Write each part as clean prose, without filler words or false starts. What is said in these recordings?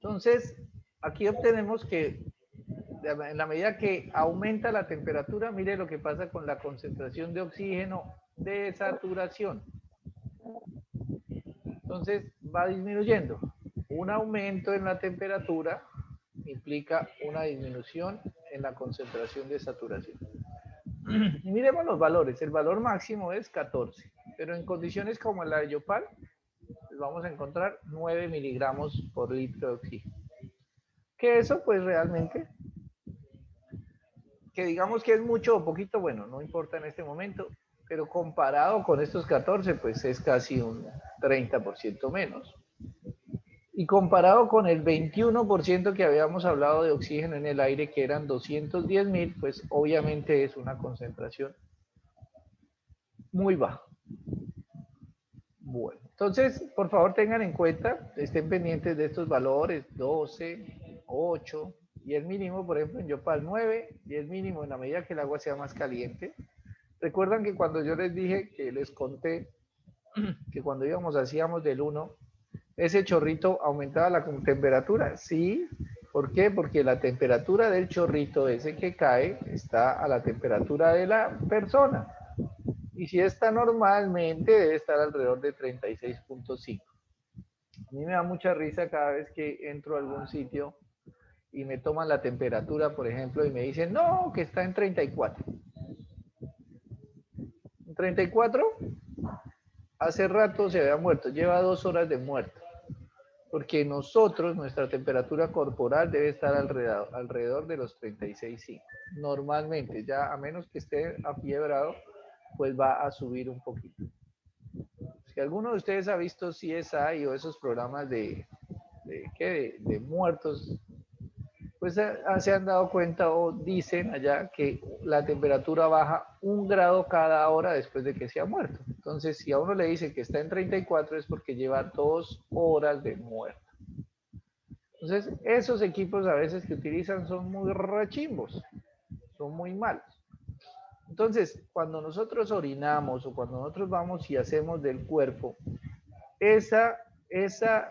Entonces, aquí obtenemos que en la medida que aumenta la temperatura, mire lo que pasa con la concentración de oxígeno de saturación. Entonces, va disminuyendo. Un aumento en la temperatura implica una disminución en la concentración de saturación. Y miremos los valores. El valor máximo es 14, pero en condiciones como la de Yopal, vamos a encontrar 9 miligramos por litro de oxígeno. Que eso, pues realmente, que digamos que es mucho o poquito, bueno, no importa en este momento, pero comparado con estos 14, pues es casi un 30% menos. Y comparado con el 21% que habíamos hablado de oxígeno en el aire, que eran 210.000, pues obviamente es una concentración muy baja. Bueno, entonces, por favor tengan en cuenta, estén pendientes de estos valores, 12, 8 y el mínimo, por ejemplo, en Yopal 9 y el mínimo en la medida que el agua sea más caliente. Recuerdan que cuando yo les dije, que les conté, que cuando íbamos hacíamos del 1, ese chorrito aumentaba la temperatura, sí. ¿Por qué? Porque la temperatura del chorrito ese que cae está a la temperatura de la persona. Y si está normalmente debe estar alrededor de 36.5. A mí me da mucha risa cada vez que entro a algún sitio y me toman la temperatura, por ejemplo, y me dicen, no, que está en 34. ¿En 34? Hace rato se había muerto, lleva 2 horas de muerto. Porque nosotros, nuestra temperatura corporal debe estar alrededor de los 36.5. Normalmente, ya a menos que esté afiebrado, pues va a subir un poquito. Si alguno de ustedes ha visto CSI o esos programas de muertos, pues se han dado cuenta o dicen allá que la temperatura baja 1 grado cada hora después de que se ha muerto. Entonces, si a uno le dice que está en 34 es porque lleva 2 horas de muerto. Entonces, esos equipos a veces que utilizan son muy rechimbos, son muy malos. Entonces, cuando nosotros orinamos o cuando nosotros vamos y hacemos del cuerpo, esa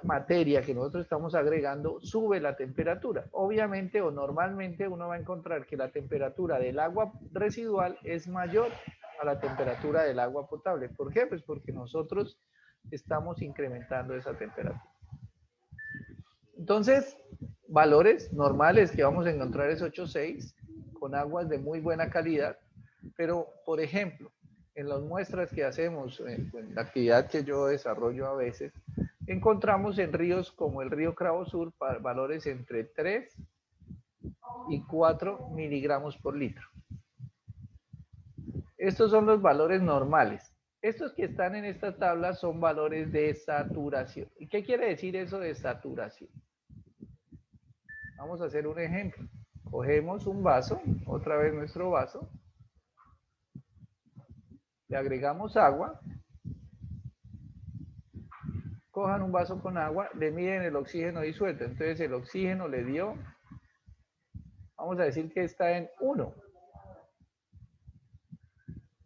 materia que nosotros estamos agregando sube la temperatura. Obviamente o normalmente uno va a encontrar que la temperatura del agua residual es mayor a la temperatura del agua potable. ¿Por qué? Pues porque nosotros estamos incrementando esa temperatura. Entonces, valores normales que vamos a encontrar es 8.6 con aguas de muy buena calidad, pero por ejemplo, en las muestras que hacemos, en la actividad que yo desarrollo a veces, encontramos en ríos como el río Cravo Sur valores entre 3 y 4 miligramos por litro. Estos son los valores normales. Estos que están en esta tabla son valores de saturación. ¿Y qué quiere decir eso de saturación? Vamos a hacer un ejemplo. Cogemos un vaso, otra vez nuestro vaso, le agregamos agua, cojan un vaso con agua, le miden el oxígeno disuelto. Entonces el oxígeno le dio, vamos a decir que está en 1.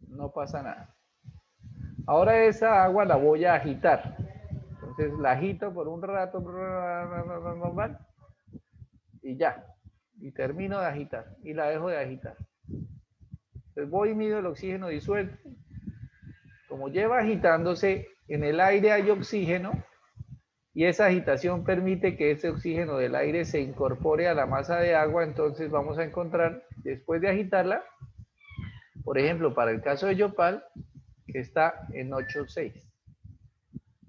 No pasa nada. Ahora esa agua la voy a agitar. Entonces la agito por un rato y ya. Y termino de agitar y la dejo de agitar. Entonces voy y mido el oxígeno disuelto. Como lleva agitándose, en el aire hay oxígeno y esa agitación permite que ese oxígeno del aire se incorpore a la masa de agua. Entonces vamos a encontrar, después de agitarla, por ejemplo, para el caso de Yopal, que está en 8.6.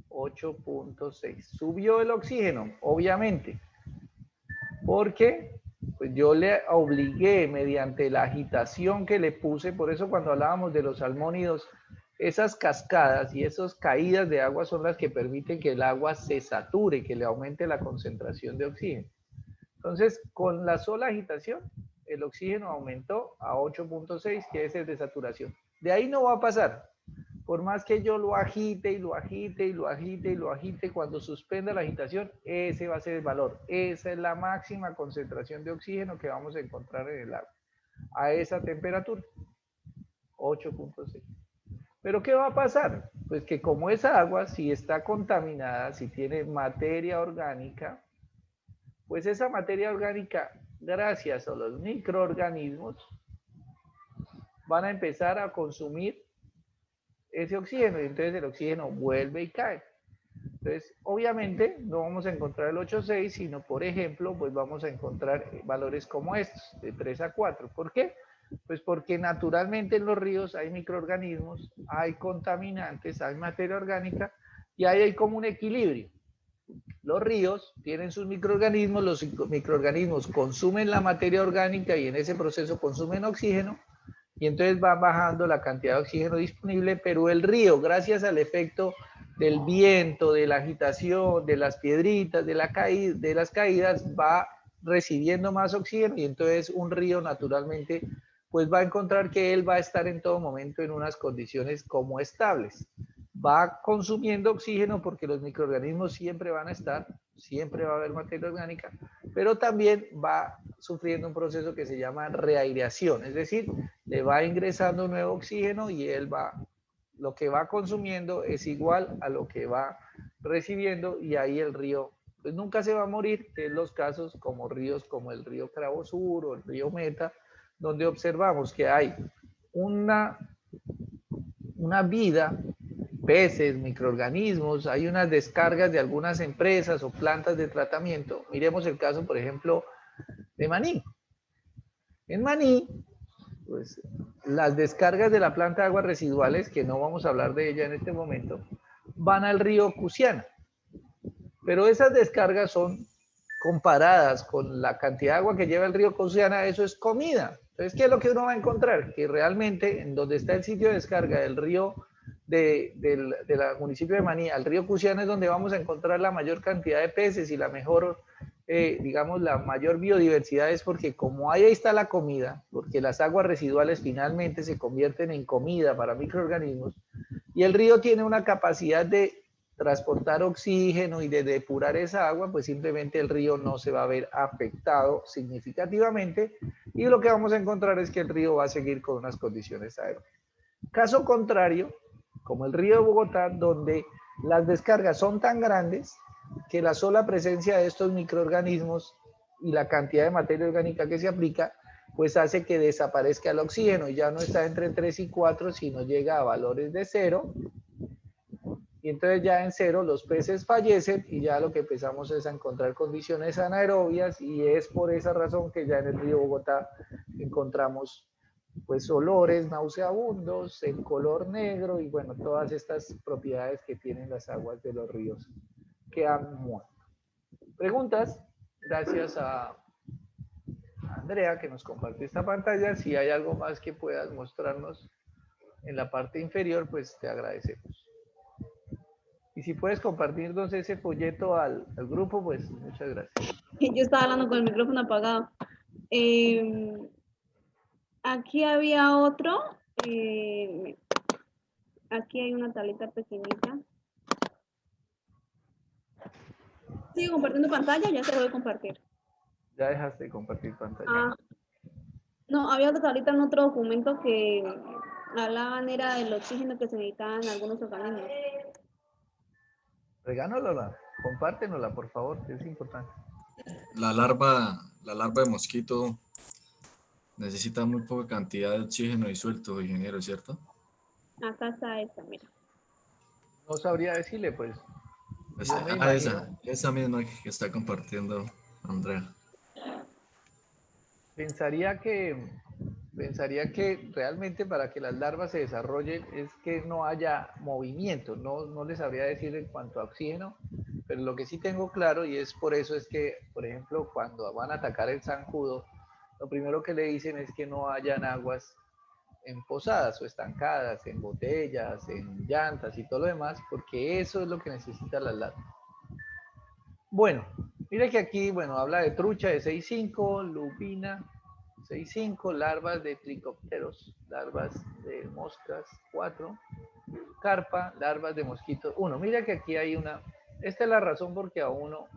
8.6. Subió el oxígeno, obviamente, porque pues yo le obligué mediante la agitación que le puse. Por eso cuando hablábamos de los salmónidos, esas cascadas y esas caídas de agua son las que permiten que el agua se sature, que le aumente la concentración de oxígeno. Entonces, con la sola agitación, el oxígeno aumentó a 8.6, que es el de saturación. De ahí no va a pasar. Por más que yo lo agite y lo agite y lo agite y lo agite, cuando suspenda la agitación, ese va a ser el valor. Esa es la máxima concentración de oxígeno que vamos a encontrar en el agua. A esa temperatura, 8.6. Pero ¿qué va a pasar? Pues que como esa agua, si está contaminada, si tiene materia orgánica, Pues esa materia orgánica, gracias a los microorganismos, van a empezar a consumir ese oxígeno y entonces el oxígeno vuelve y cae. Entonces, obviamente no vamos a encontrar el 8,6, sino por ejemplo, pues vamos a encontrar valores como estos, de 3 a 4. ¿Por qué? Pues porque naturalmente en los ríos hay microorganismos, hay contaminantes, hay materia orgánica y ahí hay como un equilibrio. Los ríos tienen sus microorganismos, los microorganismos consumen la materia orgánica y en ese proceso consumen oxígeno y entonces va bajando la cantidad de oxígeno disponible, pero el río, gracias al efecto del viento, de la agitación, de las piedritas, de las caídas, va recibiendo más oxígeno y entonces un río naturalmente pues va a encontrar que él va a estar en todo momento en unas condiciones como estables. Va consumiendo oxígeno porque los microorganismos siempre van a estar, siempre va a haber materia orgánica, pero también va sufriendo un proceso que se llama reaireación, es decir, le va ingresando nuevo oxígeno y él va, lo que va consumiendo es igual a lo que va recibiendo y ahí el río pues nunca se va a morir, en los casos como ríos como el río Cravo Sur o el río Meta, donde observamos que hay una vida, peces, microorganismos, hay unas descargas de algunas empresas o plantas de tratamiento. Miremos el caso, por ejemplo, de Maní. En Maní, pues las descargas de la planta de aguas residuales, que no vamos a hablar de ella en este momento, van al río Cusiana. Pero esas descargas son comparadas con la cantidad de agua que lleva el río Cusiana, eso es comida. Entonces, ¿qué es lo que uno va a encontrar? Que realmente en donde está el sitio de descarga del río del municipio de Maní al río Cusiana es donde vamos a encontrar la mayor cantidad de peces y la mejor, digamos, la mayor biodiversidad es porque como ahí está la comida, porque las aguas residuales finalmente se convierten en comida para microorganismos y el río tiene una capacidad de transportar oxígeno y de depurar esa agua, pues simplemente el río no se va a ver afectado significativamente y lo que vamos a encontrar es que el río va a seguir con unas condiciones aeróbicas. Caso contrario, como el río de Bogotá, donde las descargas son tan grandes que la sola presencia de estos microorganismos y la cantidad de materia orgánica que se aplica, pues hace que desaparezca el oxígeno y ya no está entre 3 y 4, sino llega a valores de 0. Y entonces ya en 0 los peces fallecen y ya lo que empezamos es a encontrar condiciones anaerobias y es por esa razón que ya en el río Bogotá encontramos pues olores nauseabundos, el color negro y bueno, todas estas propiedades que tienen las aguas de los ríos que han muerto. ¿Preguntas? Gracias a Andrea que nos compartió esta pantalla. Si hay algo más que puedas mostrarnos en la parte inferior, pues te agradecemos. Y si puedes compartirnos ese folleto al grupo, pues muchas gracias. Yo estaba hablando con el micrófono apagado. Aquí había otro. Aquí hay una tableta pequeñita. ¿Sigue compartiendo pantalla? Ya se lo voy a compartir. Ya dejaste de compartir pantalla. Ah, no, había otra tablita en otro documento que hablaban era del oxígeno que se necesitaba en algunos organismos. Regálanosla, compártenosla, por favor, que es importante. La larva de mosquito necesita muy poca cantidad de oxígeno disuelto, ingeniero, ¿cierto? Acá está esta, mira. No sabría decirle, pues. Pues, Yo me imagino, esa misma que está compartiendo Andrea. pensaría que realmente para que las larvas se desarrollen es que no haya movimiento. No les sabría decir en cuanto a oxígeno, pero lo que sí tengo claro y es por eso es que, por ejemplo, cuando van a atacar el zancudo, lo primero que le dicen es que no hayan aguas emposadas o estancadas, en botellas, en llantas y todo lo demás, porque eso es lo que necesitan las larvas. Bueno, mira que aquí, bueno, habla de trucha de 6,5, lupina 6,5, larvas de tricópteros, larvas de moscas 4, carpa, larvas de mosquitos 1. Mira que aquí hay una, esta es la razón porque a uno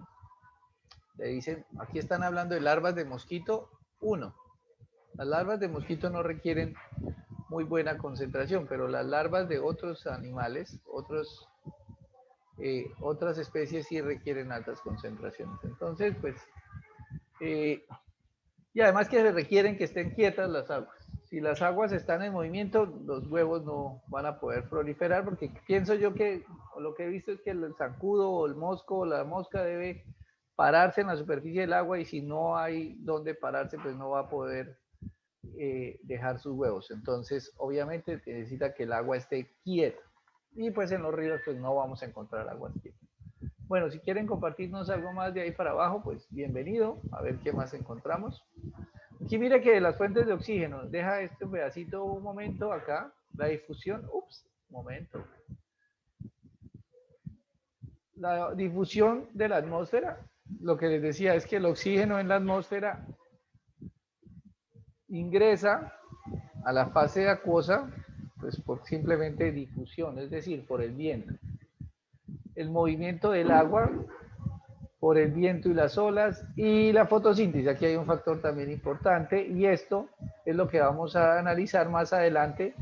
le dicen, aquí están hablando de larvas de mosquito 1. Las larvas de mosquito no requieren muy buena concentración, pero las larvas de otros animales, otras especies sí requieren altas concentraciones. Entonces, pues Y además que se requieren que estén quietas las aguas. Si las aguas están en movimiento, los huevos no van a poder proliferar, porque pienso yo que lo que he visto es que el zancudo o el mosco o la mosca debe pararse en la superficie del agua, y si no hay donde pararse, pues no va a poder dejar sus huevos. Entonces, obviamente necesita que el agua esté quieta. Y pues en los ríos pues no vamos a encontrar aguas quietas. Bueno, si quieren compartirnos algo más de ahí para abajo, pues bienvenido. A ver qué más encontramos. Aquí mire que las fuentes de oxígeno, deja este pedacito un momento acá, la difusión, ups, momento. La difusión de la atmósfera, lo que les decía es que el oxígeno en la atmósfera ingresa a la fase acuosa, pues por simplemente difusión, es decir, por el viento. El movimiento del agua por el viento y las olas, y la fotosíntesis. Aquí hay un factor también importante, y esto es lo que vamos a analizar más adelante,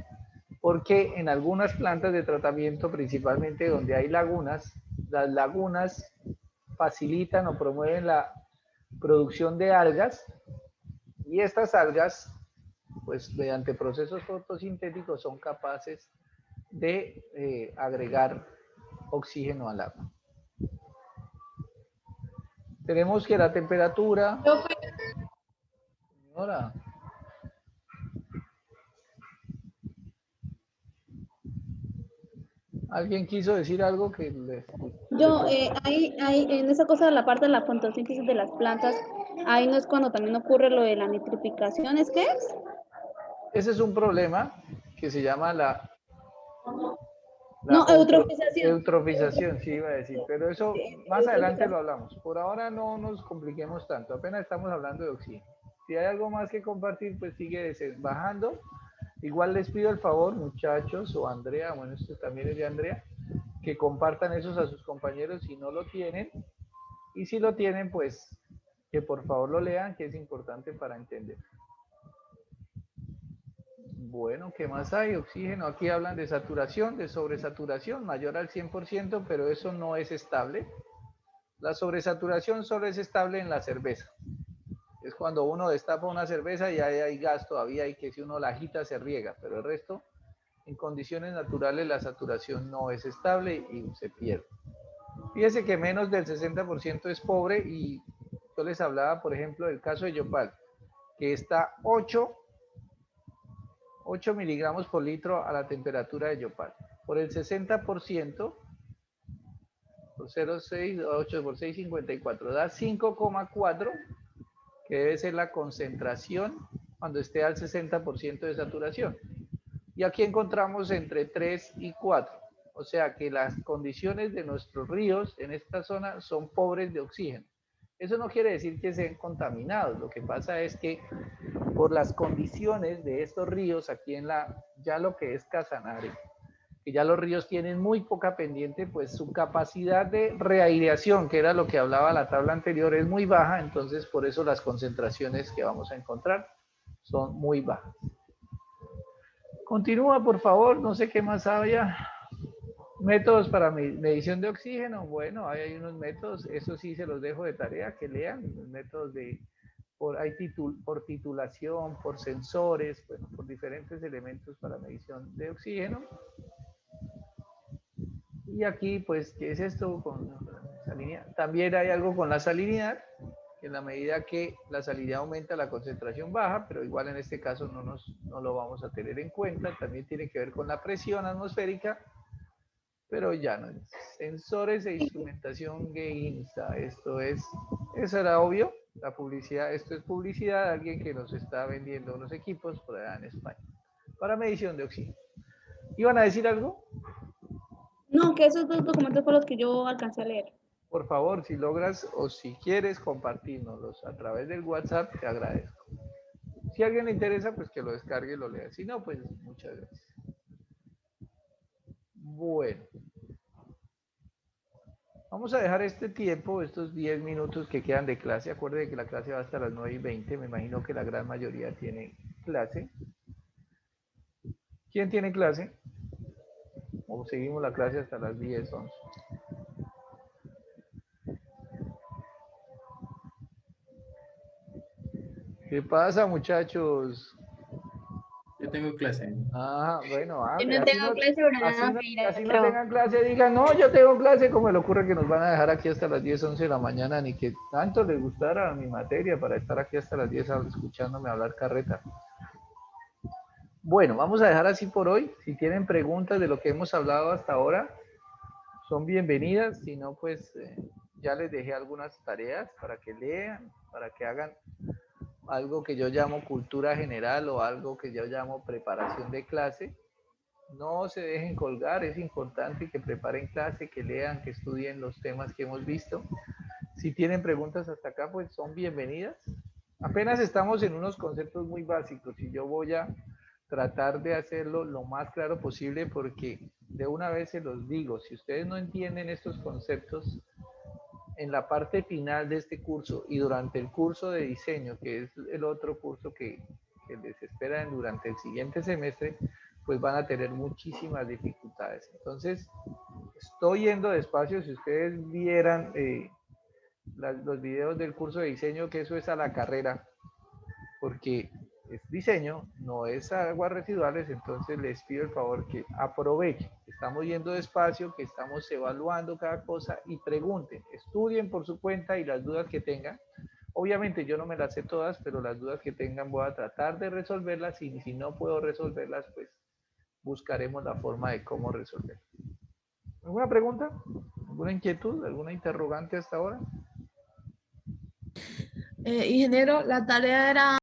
porque en algunas plantas de tratamiento, principalmente donde hay lagunas, las lagunas facilitan o promueven la producción de algas, y estas algas, pues mediante procesos fotosintéticos, son capaces de agregar oxígeno al agua. Tenemos que la temperatura... Señora, ¿alguien quiso decir algo que le... Yo, en esa cosa de la parte de la fotosíntesis de las plantas, ahí no es cuando también ocurre lo de la nitrificación, ¿es qué es? Ese es un problema que se llama la No, eutrofización. eutrofización, sí iba a decir, pero eso más adelante lo hablamos. Por ahora no nos compliquemos tanto, apenas estamos hablando de oxígeno. Si hay algo más que compartir, pues sigue bajando. Igual les pido el favor, muchachos, o Andrea, bueno, esto también es de Andrea, que compartan esos a sus compañeros si no lo tienen. Y si lo tienen, pues que por favor lo lean, que es importante para entender. Bueno, ¿qué más hay? Oxígeno, aquí hablan de saturación, de sobresaturación, mayor al 100%, pero eso no es estable. La sobresaturación solo es estable en la cerveza. Es cuando uno destapa una cerveza y ahí hay gas todavía, y que si uno la agita se riega, pero el resto, en condiciones naturales, la saturación no es estable y se pierde. Fíjese que menos del 60% es pobre, y yo les hablaba, por ejemplo, del caso de Yopal, que está 8 miligramos por litro a la temperatura de Yopal. Por el 60%, por 0,6, 8 por 6, 54, da 5,4, que debe ser la concentración cuando esté al 60% de saturación. Y aquí encontramos entre 3 y 4. O sea que las condiciones de nuestros ríos en esta zona son pobres de oxígeno. Eso no quiere decir que sean contaminados. Lo que pasa es que por las condiciones de estos ríos aquí en ya lo que es Casanare, que ya los ríos tienen muy poca pendiente, pues su capacidad de reaireación, que era lo que hablaba la tabla anterior, es muy baja. Entonces por eso las concentraciones que vamos a encontrar son muy bajas. Continúa, por favor, no sé qué más había. Métodos para medición de oxígeno. Bueno, hay unos métodos, eso sí se los dejo de tarea, que lean los métodos por titulación, por sensores, bueno, por diferentes elementos para medición de oxígeno. Y aquí, pues, ¿qué es esto con salinidad? También hay algo con la salinidad, que en la medida que la salinidad aumenta, la concentración baja, pero igual en este caso no lo vamos a tener en cuenta. También tiene que ver con la presión atmosférica, pero ya no. Sensores e instrumentación GEINSA, eso era obvio, la publicidad, esto es publicidad de alguien que nos está vendiendo unos equipos por allá en España, para medición de oxígeno. ¿Iban a decir algo? No, que esos dos documentos fueron los que yo alcancé a leer. Por favor, si logras o si quieres compartirnos a través del WhatsApp, te agradezco. Si a alguien le interesa, pues que lo descargue y lo lea. Si no, pues muchas gracias. Bueno. Vamos a dejar este tiempo, estos 10 minutos que quedan de clase. Acuérdense que la clase va hasta las 9:20. Me imagino que la gran mayoría tiene clase. ¿Quién tiene clase? O seguimos la clase hasta las 10, 11. ¿Qué pasa, muchachos? Yo tengo clase. Ah, bueno, Yo no así tengo clase, pero así nada no, que ir a así no trabajar. tengan clase, digan, no, yo tengo clase, como le ocurre que nos van a dejar aquí hasta las 10, 11 de la mañana, ni que tanto les gustara mi materia para estar aquí hasta las 10 escuchándome hablar carreta. Bueno, vamos a dejar así por hoy. Si tienen preguntas de lo que hemos hablado hasta ahora, son bienvenidas. Si no, pues ya les dejé algunas tareas para que lean, para que hagan algo que yo llamo cultura general o algo que yo llamo preparación de clase. No se dejen colgar, es importante que preparen clase, que lean, que estudien los temas que hemos visto. Si tienen preguntas hasta acá, pues son bienvenidas. Apenas estamos en unos conceptos muy básicos y yo voy a tratar de hacerlo lo más claro posible porque de una vez se los digo, si ustedes no entienden estos conceptos en la parte final de este curso y durante el curso de diseño, que es el otro curso que les espera durante el siguiente semestre, pues van a tener muchísimas dificultades. Entonces, estoy yendo despacio. Si ustedes vieran los videos del curso de diseño, que eso es a la carrera, porque es diseño, no es aguas residuales, entonces les pido el favor que aprovechen. Estamos yendo despacio, que estamos evaluando cada cosa y pregunten, estudien por su cuenta y las dudas que tengan. Obviamente yo no me las sé todas, pero las dudas que tengan voy a tratar de resolverlas y si no puedo resolverlas, pues buscaremos la forma de cómo resolver. ¿Alguna pregunta? ¿Alguna inquietud? ¿Alguna interrogante hasta ahora? Ingeniero, la tarea era